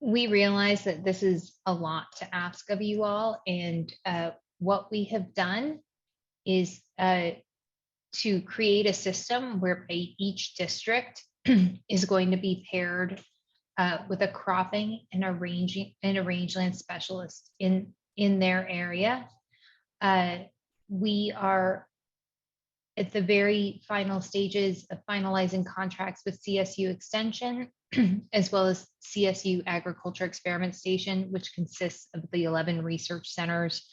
We realize that this is a lot to ask of you all, and what we have done is to create a system where each district is going to be paired with a cropping and a rangeland specialist in their area. We are at the very final stages of finalizing contracts with CSU Extension, as well as CSU Agriculture Experiment Station, which consists of the 11 research centers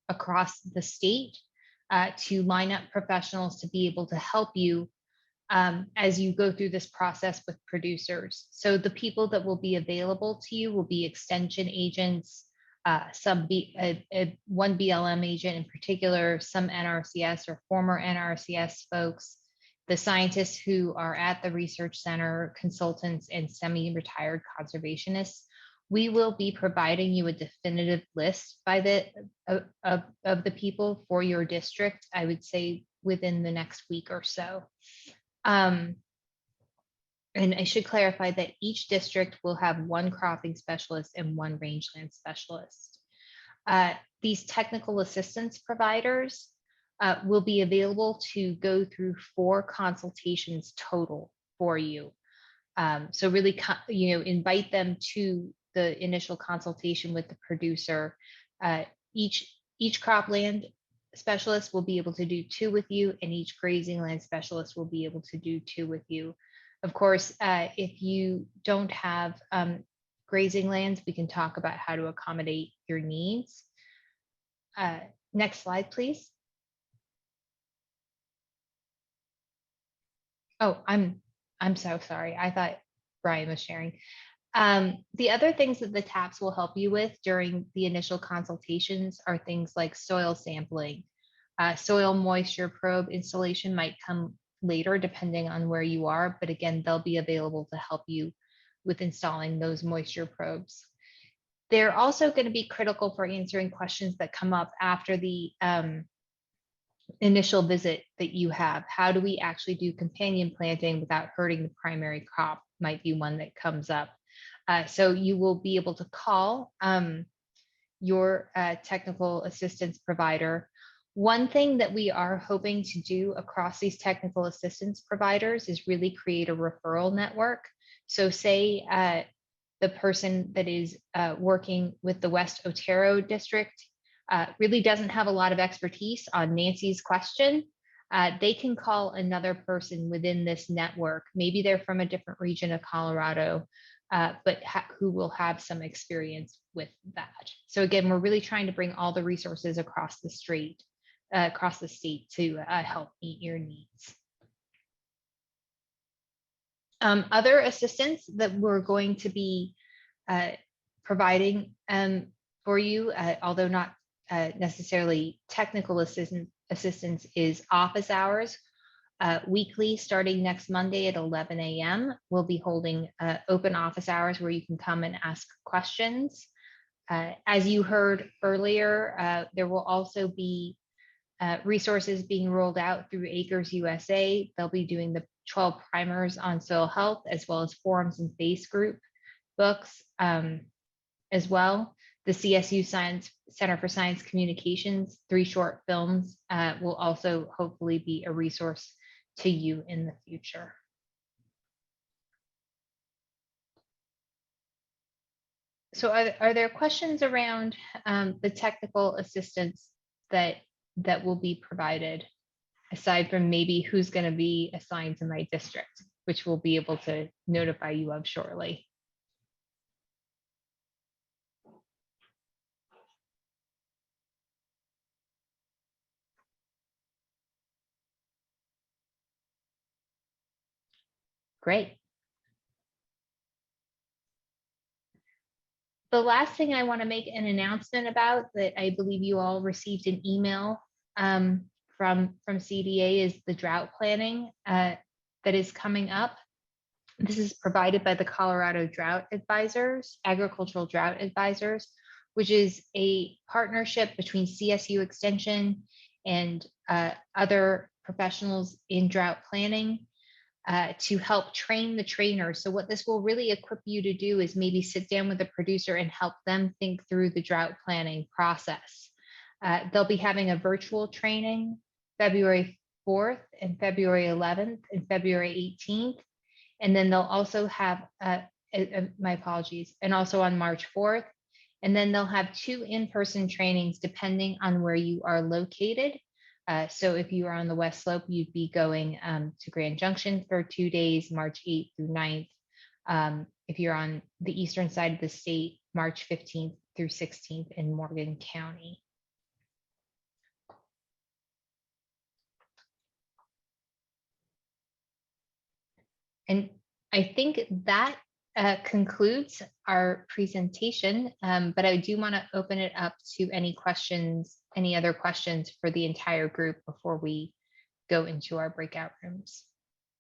across the state, to line up professionals to be able to help you as you go through this process with producers. So the people that will be available to you will be extension agents, one BLM agent in particular, some NRCS or former NRCS folks, the scientists who are at the research center, consultants, and semi-retired conservationists. We will be providing you a definitive list by of the people for your district, I would say within the next week or so. And I should clarify that each district will have one cropping specialist and one rangeland specialist. These technical assistance providers will be available to go through 4 consultations total for you. So really, invite them to the initial consultation with the producer. Each cropland specialist will be able to do 2 with you, and each grazing land specialist will be able to do 2 with you. Of course, if you don't have grazing lands, we can talk about how to accommodate your needs. Next slide, please. Oh, I'm so sorry. I thought Brian was sharing. The other things that the TAPS will help you with during the initial consultations are things like soil sampling. Soil moisture probe installation might come later depending on where you are, but again, they'll be available to help you with installing those moisture probes. They're also going to be critical for answering questions that come up after the initial visit that you have. How do we actually do companion planting without hurting the primary crop might be one that comes up. So you will be able to call your technical assistance provider. One thing that we are hoping to do across these technical assistance providers is really create a referral network. So say the person that is working with the West Otero district really doesn't have a lot of expertise on Nancy's question, they can call another person within this network. Maybe they're from a different region of Colorado, but who will have some experience with that. So again, we're really trying to bring all the resources across the state to help meet your needs. Other assistance that we're going to be providing for you, although not necessarily technical assistance, is office hours. Weekly, starting next Monday at 11 a.m. We'll be holding open office hours where you can come and ask questions. As you heard earlier, there will also be resources being rolled out through Acres USA. They'll be doing the 12 primers on soil health, as well as forums and face group books as well. The CSU Center for Science Communications, 3 short films will also hopefully be a resource to you in the future. So are there questions around the technical assistance that will be provided, aside from maybe who's going to be assigned to my district, which we'll be able to notify you of shortly? Great. The last thing I want to make an announcement about, that I believe you all received an email from CDA, is the drought planning that is coming up. This is provided by the Colorado Drought Advisors, Agricultural Drought Advisors, which is a partnership between CSU Extension and other professionals in drought planning. to help train the trainer. So what this will really equip you to do is maybe sit down with a producer and help them think through the drought planning process. They'll be having a virtual training February 4th and February 11th and February 18th. And then they'll also have, my apologies, and also on March 4th. And then they'll have 2 in-person trainings depending on where you are located. So if you are on the West Slope, you'd be going to Grand Junction for 2 days, March 8th through 9th. If you're on the eastern side of the state, March 15th through 16th in Morgan County. And I think that concludes our presentation, but I do want to open it up to any questions, any other questions for the entire group before we go into our breakout rooms.